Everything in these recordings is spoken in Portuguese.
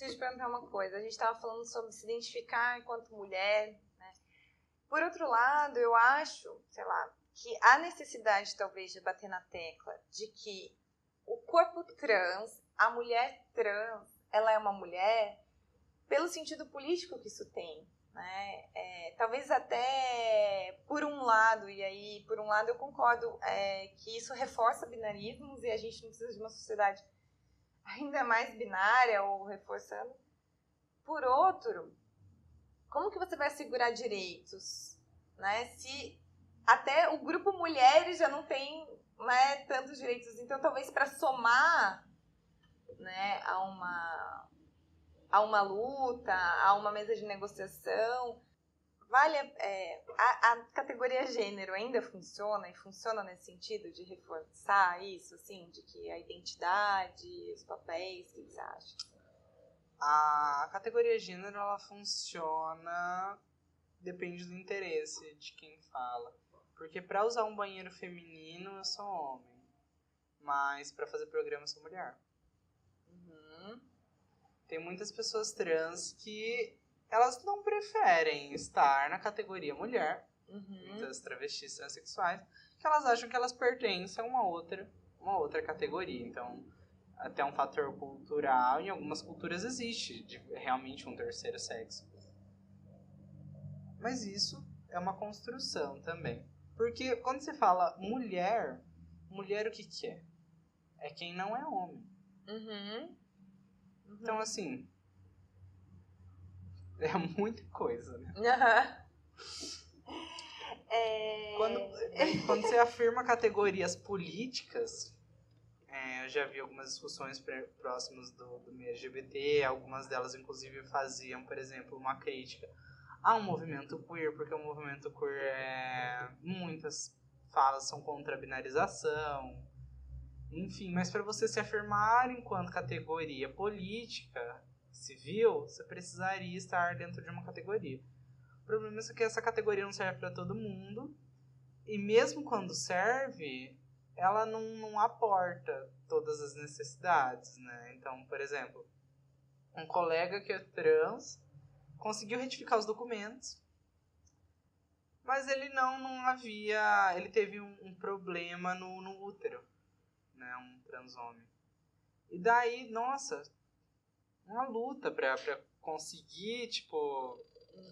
preciso te perguntar uma coisa. A gente estava falando sobre se identificar enquanto mulher, né? Por outro lado, eu acho, sei lá, que há necessidade talvez de bater na tecla de que o corpo trans, a mulher trans, ela é uma mulher pelo sentido político que isso tem, né? Talvez até por um lado, e aí por um lado eu concordo que isso reforça binarismos e a gente não precisa de uma sociedade ainda mais binária ou reforçando. Por outro, como que você vai assegurar direitos, né? Se até o grupo mulheres já não tem, né, tantos direitos. Então, talvez para somar, né, a uma luta, a uma mesa de negociação, vale a categoria gênero ainda funciona e funciona nesse sentido de reforçar isso, assim, de que a identidade, os papéis, o que você acha? A categoria gênero, ela funciona, depende do interesse de quem fala. Porque para usar um banheiro feminino, eu sou homem. Mas para fazer programa, eu sou mulher. Uhum. Tem muitas pessoas trans que elas não preferem estar na categoria mulher. Uhum. Muitas travestis transexuais, que elas acham que elas pertencem a uma outra categoria. Então, até um fator cultural, em algumas culturas existe realmente um terceiro sexo. Mas isso é uma construção também. Porque quando você fala mulher, mulher o que é? É quem não é homem. Uhum. Então, assim, é muita coisa, né? Quando você afirma categorias políticas, eu já vi algumas discussões próximas do meio LGBT, algumas delas inclusive faziam, por exemplo, uma crítica a um movimento queer, porque o movimento queer, muitas falas são contra a binarização, enfim, mas para você se afirmar enquanto categoria política, civil, você precisaria estar dentro de uma categoria. O problema é que essa categoria não serve para todo mundo, e mesmo quando serve, ela não aporta todas as necessidades, né? Então, por exemplo, um colega que é trans conseguiu retificar os documentos, mas ele ele teve um problema no útero, né? Um trans homem. E daí, nossa, uma luta pra conseguir, tipo,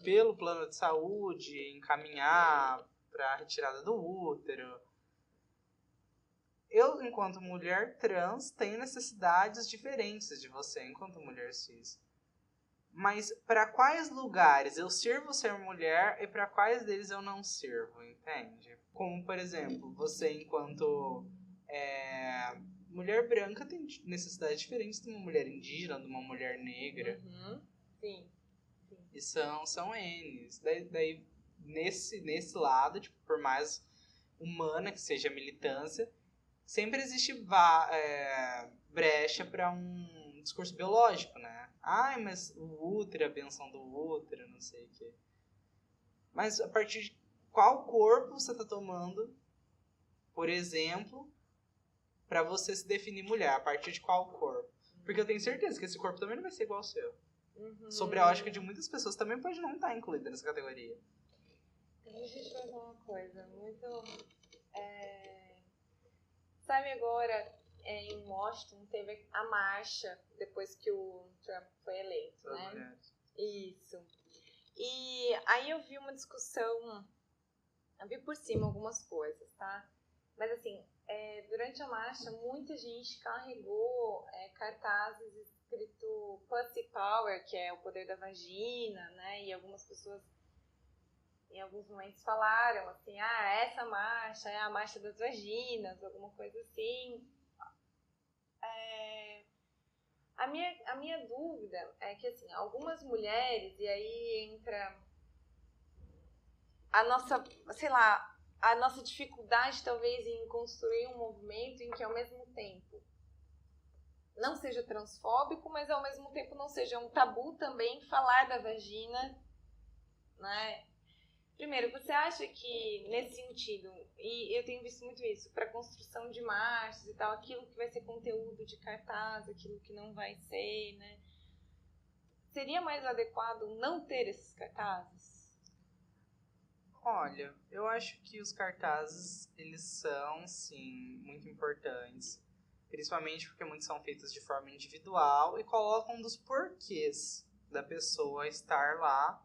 pelo plano de saúde, encaminhar pra retirada do útero. Eu, enquanto mulher trans, tenho necessidades diferentes de você, enquanto mulher cis. Mas para quais lugares eu sirvo ser mulher e para quais deles eu não sirvo, entende? Como, por exemplo, você, enquanto mulher branca, tem necessidades diferentes de uma mulher indígena, de uma mulher negra. Uhum. Sim. E são N's. Daí nesse lado, tipo, por mais humana que seja a militância, sempre existe brecha para um discurso biológico, né? Ai, mas o útero, a benção do útero, não sei o quê. Mas a partir de qual corpo você está tomando, por exemplo, para você se definir mulher? A partir de qual corpo? Porque eu tenho certeza que esse corpo também não vai ser igual ao seu. Uhum. Sobre a ótica de muitas pessoas também pode não estar incluída nessa categoria. Deixa eu te fazer uma coisa muito... Sabe agora, em Washington, teve a marcha depois que o Trump foi eleito, Das né? mulheres. Isso. E aí eu vi uma discussão, eu vi por cima algumas coisas, tá? Mas assim, durante a marcha, muita gente carregou cartazes escrito Pussy Power, que é o poder da vagina, né? E algumas pessoas em alguns momentos falaram assim, essa marcha é a marcha das vaginas, alguma coisa assim. A minha dúvida é que, assim, algumas mulheres, e aí entra a nossa, sei lá, a nossa dificuldade talvez em construir um movimento em que ao mesmo tempo não seja transfóbico, mas ao mesmo tempo não seja um tabu também falar da vagina, né? Primeiro, você acha que nesse sentido, e eu tenho visto muito isso, para construção de marchas e tal, aquilo que vai ser conteúdo de cartaz, aquilo que não vai ser, né? seria mais adequado não ter esses cartazes? Olha, eu acho que os cartazes, eles são, sim, muito importantes. Principalmente porque muitos são feitos de forma individual e colocam dos porquês da pessoa estar lá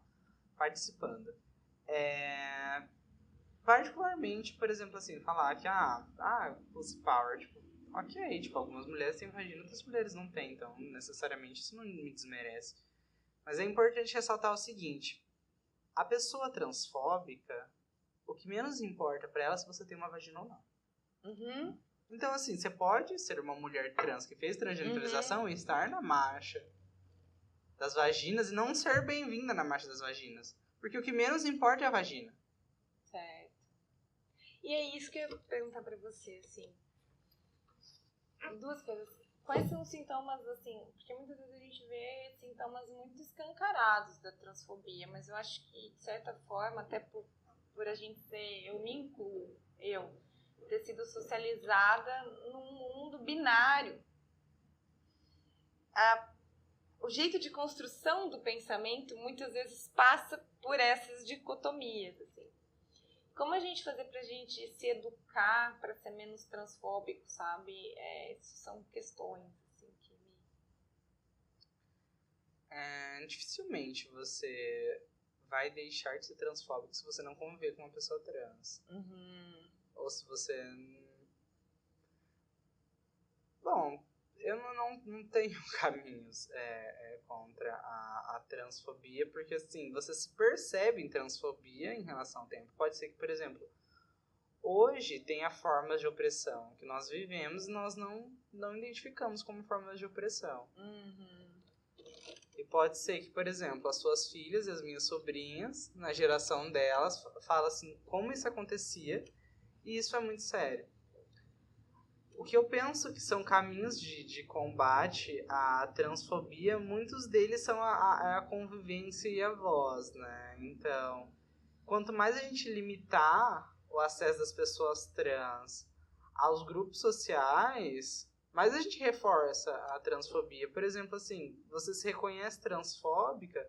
participando. Particularmente, por exemplo, assim, falar que, Pussy Power, tipo, ok, tipo, algumas mulheres têm vagina, outras mulheres não têm, então, necessariamente, isso não me desmerece. Mas é importante ressaltar o seguinte, a pessoa transfóbica, o que menos importa pra ela é se você tem uma vagina ou não. Uhum. Então, assim, você pode ser uma mulher trans que fez transgenitalização e estar na marcha das vaginas e não ser bem-vinda na marcha das vaginas. Porque o que menos importa é a vagina. Certo. E é isso que eu ia perguntar pra você, assim. Duas coisas. Quais são os sintomas, assim, porque muitas vezes a gente vê sintomas muito escancarados da transfobia, mas eu acho que, de certa forma, até por a gente ser, eu me incluo, ter sido socializada num mundo binário. O jeito de construção do pensamento muitas vezes passa por essas dicotomias, assim. Como a gente fazer pra gente se educar para ser menos transfóbico, sabe? Essas são questões, assim, que me... Dificilmente você vai deixar de ser transfóbico se você não conviver com uma pessoa trans. Uhum. Ou se você... Bom, eu não tenho caminhos contra a transfobia, porque, assim, você se percebe em transfobia em relação ao tempo. Pode ser que, por exemplo, hoje tenha formas de opressão que nós vivemos e nós não identificamos como formas de opressão. Uhum. E pode ser que, por exemplo, as suas filhas e as minhas sobrinhas, na geração delas, falam assim, como isso acontecia, e isso é muito sério. O que eu penso que são caminhos de combate à transfobia, muitos deles são a convivência e a voz, né? Então, quanto mais a gente limitar o acesso das pessoas trans aos grupos sociais, mais a gente reforça a transfobia. Por exemplo, assim, você se reconhece transfóbica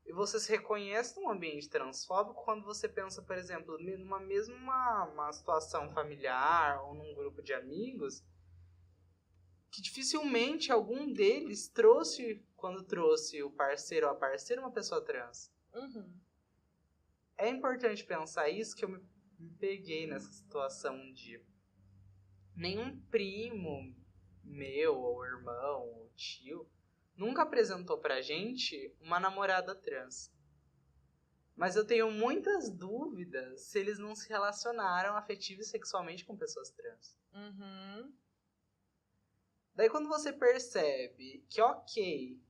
e você se reconhece num ambiente transfóbico quando você pensa, por exemplo, numa mesma uma situação familiar ou num grupo de amigos, que dificilmente algum deles quando trouxe o parceiro ou a parceira, uma pessoa trans. Uhum. É importante pensar isso, que eu me peguei nessa situação um dia. Nenhum primo meu, ou irmão, ou tio, nunca apresentou pra gente uma namorada trans. Mas eu tenho muitas dúvidas se eles não se relacionaram afetivo e sexualmente com pessoas trans. Uhum. Daí quando você percebe que ok,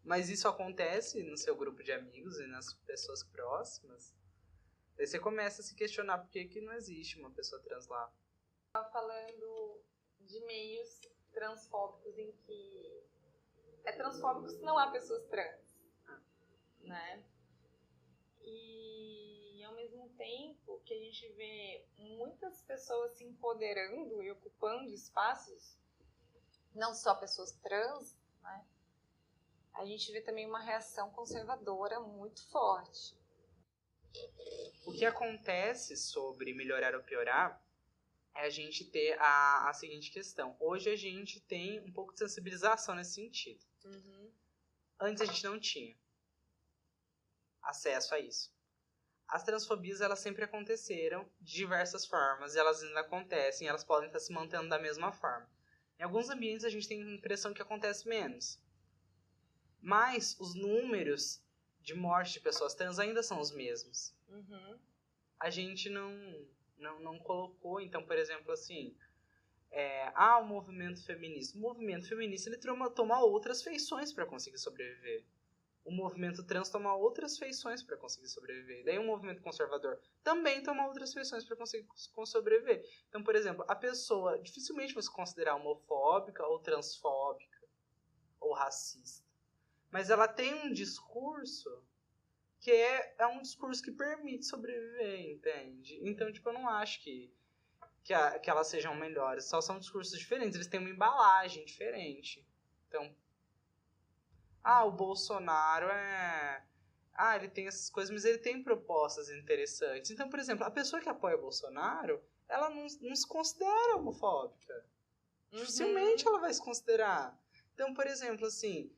mas isso acontece no seu grupo de amigos e nas pessoas próximas, daí você começa a se questionar por que não existe uma pessoa trans lá. Falando de meios transfóbicos em que é transfóbico se não há pessoas trans, né? E ao mesmo tempo que a gente vê muitas pessoas se empoderando e ocupando espaços, não só pessoas trans, né? A gente vê também uma reação conservadora muito forte. O que acontece sobre melhorar ou piorar é a gente ter a seguinte questão. Hoje a gente tem um pouco de sensibilização nesse sentido. Uhum. Antes a gente não tinha acesso a isso. As transfobias, elas sempre aconteceram de diversas formas, e elas ainda acontecem, e elas podem estar se mantendo da mesma forma. Em alguns ambientes a gente tem a impressão que acontece menos. Mas os números de morte de pessoas trans ainda são os mesmos. Uhum. A gente não colocou, então, por exemplo, assim, o movimento feminista. O movimento feminista, ele toma outras feições para conseguir sobreviver. O movimento trans toma outras feições para conseguir sobreviver. Daí o movimento conservador também toma outras feições para conseguir sobreviver. Então, por exemplo, a pessoa dificilmente vai se considerar homofóbica ou transfóbica ou racista. Mas ela tem um discurso que é um discurso que permite sobreviver, entende? Então, tipo, eu não acho que elas sejam melhores. Só são discursos diferentes. Eles têm uma embalagem diferente. Então, o Bolsonaro ele tem essas coisas, mas ele tem propostas interessantes. Então, por exemplo, a pessoa que apoia o Bolsonaro, ela não se considera homofóbica. Dificilmente ela vai se considerar. Então, por exemplo, assim,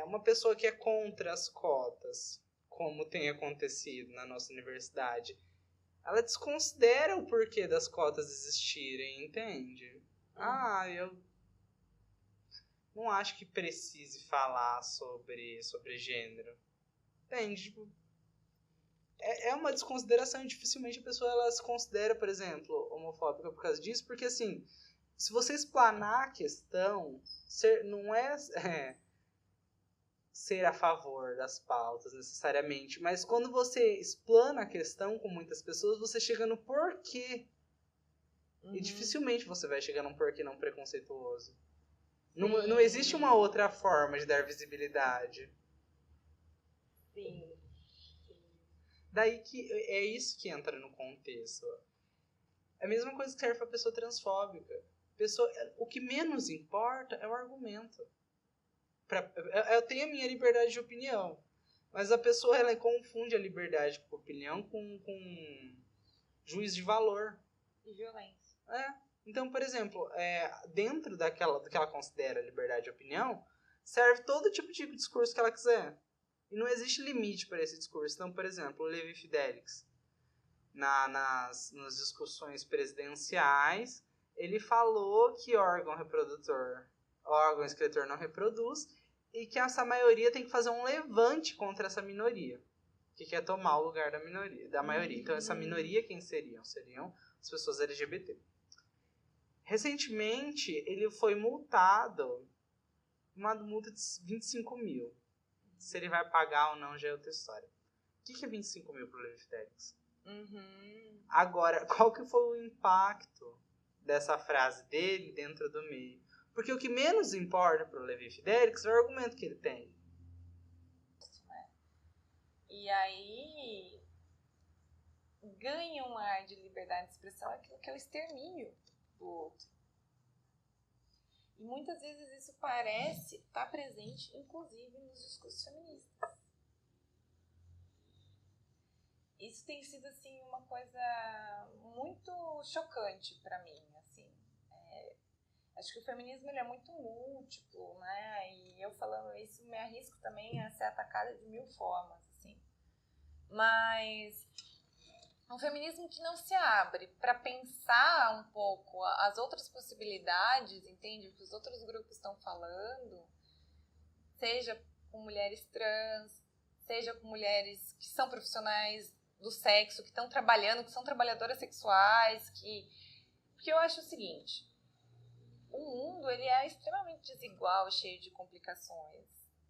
uma pessoa que é contra as cotas, como tem acontecido na nossa universidade, ela desconsidera o porquê das cotas existirem, entende? Eu não acho que precise falar sobre gênero. Entende? Tipo, é uma desconsideração e dificilmente a pessoa ela se considera, por exemplo, homofóbica por causa disso, porque assim, se você explanar a questão, não é ser a favor das pautas necessariamente, mas quando você explana a questão com muitas pessoas, você chega no porquê. E dificilmente você vai chegar num porquê não preconceituoso. Não existe uma outra forma de dar visibilidade. Sim. Daí que é isso que entra no contexto. É a mesma coisa que serve para pessoa transfóbica. O que menos importa é o argumento. Eu tenho a minha liberdade de opinião, mas a pessoa ela confunde a liberdade de opinião com juízo de valor. E violência. Então, por exemplo, dentro do que ela considera liberdade de opinião, serve todo tipo de discurso que ela quiser. E não existe limite para esse discurso. Então, por exemplo, o Levi Fidelix, nas discussões presidenciais, ele falou que órgão escritor não reproduz e que essa maioria tem que fazer um levante contra essa minoria, que quer tomar o lugar da maioria. Então, essa minoria quem seriam? Seriam as pessoas LGBT. Recentemente, ele foi multado, uma multa de 25 mil. Se ele vai pagar ou não já é outra história. O que é 25 mil pro Levi Fidelix? Agora, qual que foi o impacto dessa frase dele dentro do meio? Porque o que menos importa pro Levi Fidelix é o argumento que ele tem. E aí ganha um ar de liberdade de expressão aquilo que é o extermínio do outro. E muitas vezes isso parece estar presente, inclusive, nos discursos feministas. Isso tem sido, assim, uma coisa muito chocante para mim, assim. Acho que o feminismo ele é muito múltiplo, né? E eu falando isso me arrisco também a ser atacada de 1000 formas, assim. Mas um feminismo que não se abre para pensar um pouco as outras possibilidades, entende? O que os outros grupos estão falando, seja com mulheres trans, seja com mulheres que são profissionais do sexo, que estão trabalhando, que são trabalhadoras sexuais, porque eu acho o seguinte, o mundo ele é extremamente desigual, cheio de complicações.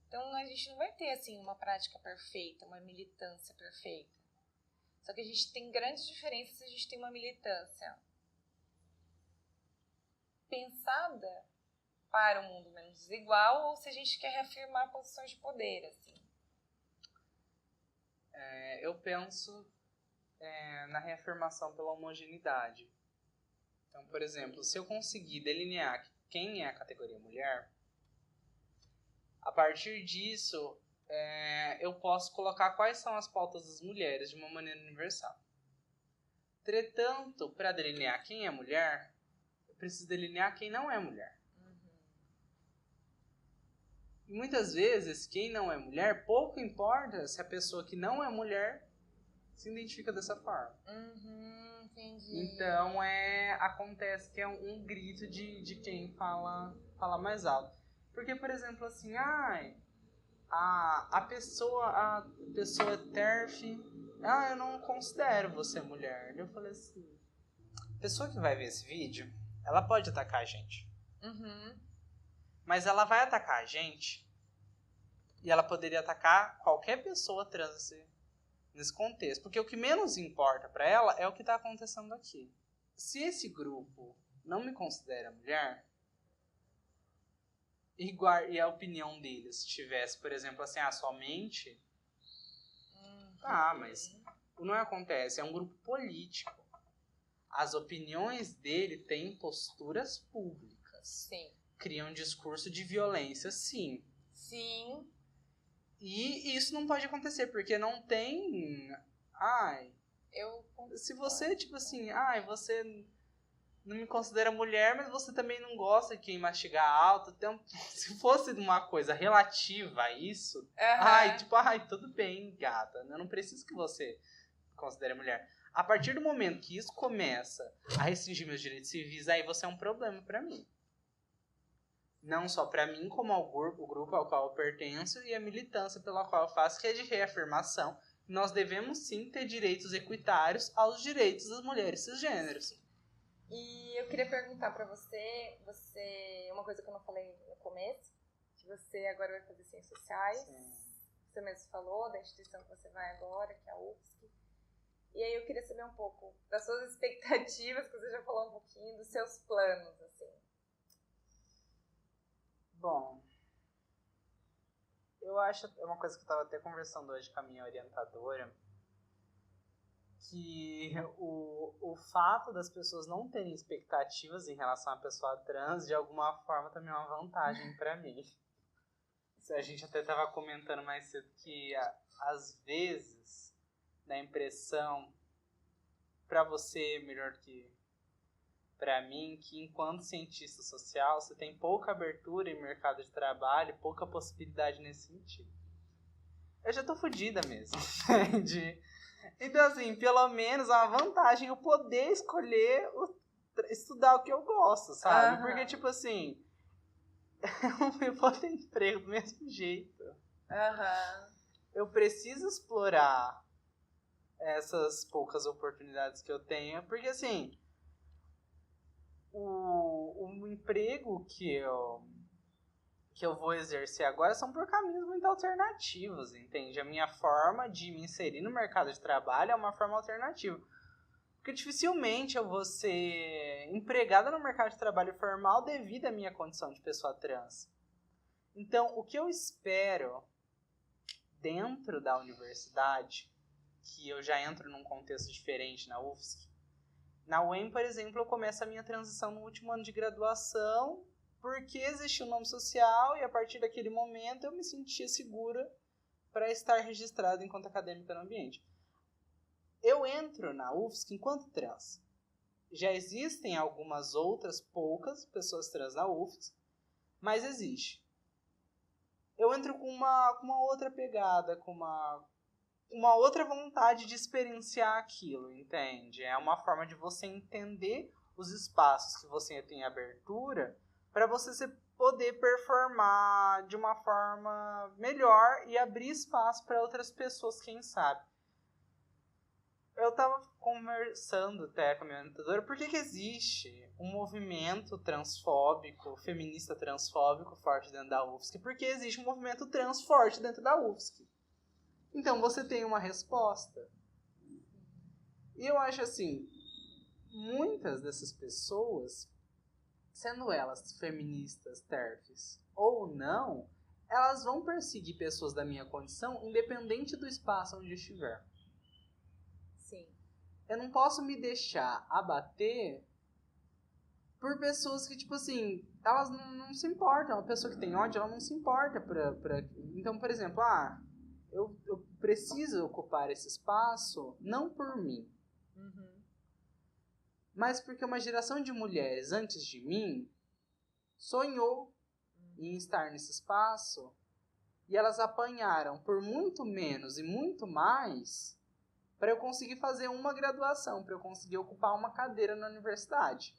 Então a gente não vai ter assim uma prática perfeita, uma militância perfeita. Só que a gente tem grandes diferenças se a gente tem uma militância pensada para um mundo menos desigual ou se a gente quer reafirmar posições de poder, assim. Eu penso na reafirmação pela homogeneidade. Então, por exemplo, se eu conseguir delinear quem é a categoria mulher, a partir disso, eu posso colocar quais são as pautas das mulheres de uma maneira universal. Entretanto, para delinear quem é mulher, eu preciso delinear quem não é mulher. E muitas vezes, quem não é mulher, pouco importa se a pessoa que não é mulher se identifica dessa forma. Entendi. Então, acontece que é um grito de quem fala mais alto. Porque, por exemplo, assim, a pessoa TERF, eu não considero você mulher. Eu falei assim, a pessoa que vai ver esse vídeo, ela pode atacar a gente. Mas ela vai atacar a gente e ela poderia atacar qualquer pessoa trans nesse contexto. Porque o que menos importa para ela é o que está acontecendo aqui. Se esse grupo não me considera mulher, e a opinião deles tivesse, por exemplo, assim, somente... mas não acontece. É um grupo político. As opiniões dele têm posturas públicas. Sim. Criam um discurso de violência, sim. Sim. E isso não pode acontecer, porque não tem... se você, tipo assim, você não me considera mulher, mas você também não gosta de quem mastigar alto. Então, se fosse uma coisa relativa a isso, tudo bem, gata. Eu não preciso que você me considere mulher. A partir do momento que isso começa a restringir meus direitos civis, aí você é um problema pra mim. Não só pra mim, como ao grupo ao qual eu pertenço e a militância pela qual eu faço, que é de reafirmação. Nós devemos sim ter direitos equitários aos direitos das mulheres cisgêneros. E eu queria perguntar pra você, uma coisa que eu não falei no começo, que você agora vai fazer ciências sociais. Sim. Você mesmo falou da instituição que você vai agora, que é a UFSC. E aí eu queria saber um pouco das suas expectativas, que você já falou um pouquinho, dos seus planos, assim. Bom, eu acho, é uma coisa que eu estava até conversando hoje com a minha orientadora, que o fato das pessoas não terem expectativas em relação à pessoa trans, de alguma forma, também é uma vantagem para mim. A gente até estava comentando mais cedo que, às vezes, dá a impressão, para você, melhor que para mim, que enquanto cientista social, você tem pouca abertura em mercado de trabalho, pouca possibilidade nesse sentido. Eu já tô fodida mesmo, entende? Então, assim, pelo menos é uma vantagem eu poder escolher estudar o que eu gosto, sabe? Porque, tipo assim, eu vou ter emprego do mesmo jeito. Eu preciso explorar essas poucas oportunidades que eu tenho, porque, assim, o emprego que eu vou exercer agora são por caminhos muito alternativos, entende? A minha forma de me inserir no mercado de trabalho é uma forma alternativa. Porque dificilmente eu vou ser empregada no mercado de trabalho formal devido à minha condição de pessoa trans. Então, o que eu espero dentro da universidade, que eu já entro num contexto diferente na UFSC, na UEM, por exemplo, eu começo a minha transição no último ano de graduação, porque existia um nome social e a partir daquele momento eu me sentia segura para estar registrada enquanto acadêmica no ambiente. Eu entro na UFSC enquanto trans. Já existem algumas outras poucas pessoas trans na UFSC, mas existe. Eu entro com uma outra pegada, com uma outra vontade de experienciar aquilo, entende? É uma forma de você entender os espaços que você tem abertura para você poder performar de uma forma melhor e abrir espaço para outras pessoas, quem sabe. Eu estava conversando até com a minha orientadora, por que existe um movimento transfóbico, feminista transfóbico forte dentro da UFSC? Porque existe um movimento trans forte dentro da UFSC. Então você tem uma resposta. E eu acho assim, muitas dessas pessoas, sendo elas feministas, TERFs ou não, elas vão perseguir pessoas da minha condição, independente do espaço onde estiver. Sim. Eu não posso me deixar abater por pessoas que, tipo assim, elas não se importam. Uma pessoa que tem ódio, ela não se importa pra... Então, por exemplo, eu preciso ocupar esse espaço, não por mim, mas porque uma geração de mulheres antes de mim sonhou em estar nesse espaço e elas apanharam por muito menos e muito mais para eu conseguir fazer uma graduação, para eu conseguir ocupar uma cadeira na universidade.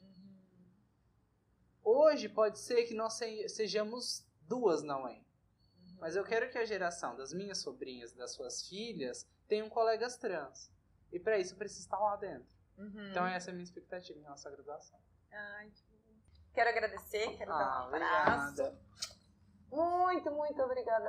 Hoje pode ser que nós sejamos 2 na UEM. Mas eu quero que a geração das minhas sobrinhas, das suas filhas, tenham colegas trans. E para isso eu preciso estar lá dentro. Então essa é a minha expectativa em relação à graduação. Quero agradecer, quero dar um abraço. Obrigada. Muito, muito obrigada.